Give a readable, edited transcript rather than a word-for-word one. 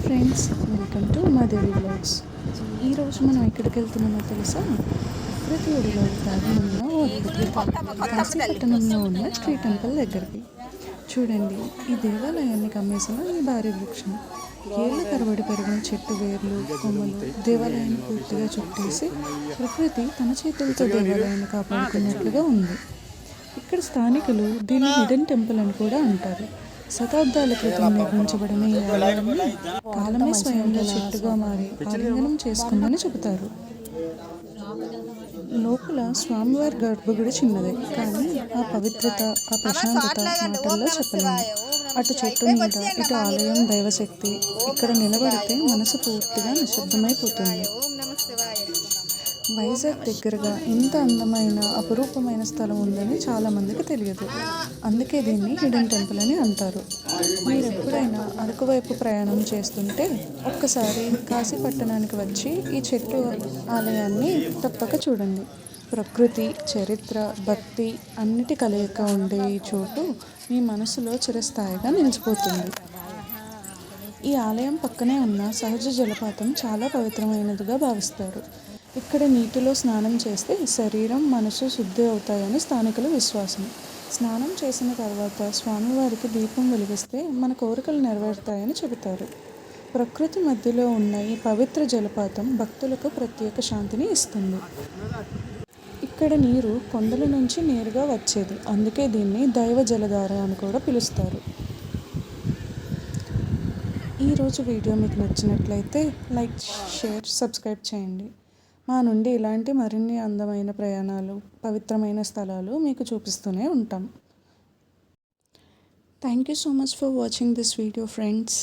Friends, welcome to Madevi vlogs. ఈరోజు మనం ఎక్కడికి వెళ్తున్నామో తెలుసా? ప్రతి ఒడిలో దాగి ఉన్న ఓ అద్భుతం, కాశీపట్టణంలో ఉన్న ట్రీ టెంపుల్ దగ్గరికి. చూడండి, ఈ దేవాలయాన్ని కమ్మేసిన ఈ భారీ వృక్షం. ఏళ్ల తరబడి పెరిగిన చెట్టు వేర్లు, కొమ్మలు దేవాలయాన్ని పూర్తిగా చుట్టేసి ప్రకృతి తన చేతులతో దేవాలయాన్ని కాపాడుకున్నట్లుగా ఉంది. ఇక్కడ స్థానికులు దీన్ని హిడెన్ టెంపుల్ అని కూడా అంటారు. శతాబ్దాల క్రితం నిర్మించబడిన ఈ ఆలయాన్ని కాలమే స్వయంగా చెట్టుగా మారి ఆలింగనం చేసుకుందని చెబుతారు. లోపల స్వామివారి గర్భగుడి చిన్నదే, కానీ ఆ పవిత్రత, ఆ ప్రశాంతత మాటల్లో చెప్పలేము. అటు చెట్టు నీడ, ఇటు ఆలయం దైవశక్తి. ఇక్కడ నిలబడితే మనసు పూర్తిగా నిశ్శబ్దమైపోతుంది. వైజాగ్ దగ్గరగా ఇంత అందమైన అపురూపమైన స్థలం ఉందని చాలామందికి తెలియదు. అందుకే దీన్ని హిడెన్ టెంపుల్ అని అంటారు. మీరు ఎప్పుడైనా అరకు వైపు ప్రయాణం చేస్తుంటే ఒక్కసారి కాశీపట్టణానికి వచ్చి ఈ చెట్టు ఆలయాన్ని తప్పక చూడండి. ప్రకృతి, చరిత్ర, భక్తి అన్నిటి కలయిక ఉండే ఈ చోటు మీ మనసులో చిరస్థాయిగా నిలిచిపోతుంది. ఈ ఆలయం పక్కనే ఉన్న సహజ జలపాతం చాలా పవిత్రమైనదిగా భావిస్తారు. ఇక్కడ నీటిలో స్నానం చేస్తే శరీరం, మనసు శుద్ధి అవుతాయని స్థానికుల విశ్వాసం. స్నానం చేసిన తర్వాత స్వామివారికి దీపం వెలిగిస్తే మన కోరికలు నెరవేరుతాయని చెబుతారు. ప్రకృతి మధ్యలో ఉన్న ఈ పవిత్ర జలపాతం భక్తులకు ప్రత్యేక శాంతిని ఇస్తుంది. ఇక్కడ నీరు కొండల నుంచి నేరుగా వచ్చేది, అందుకే దీన్ని దైవ జలధార అని కూడా పిలుస్తారు. ఈరోజు వీడియో మీకు నచ్చినట్లయితే లైక్, షేర్, సబ్స్క్రైబ్ చేయండి. మా నుండి ఇలాంటి మరిన్ని అందమైన ప్రయాణాలు, పవిత్రమైన స్థలాలు మీకు చూపిస్తూనే ఉంటాం. Thank you so much for watching this video, friends.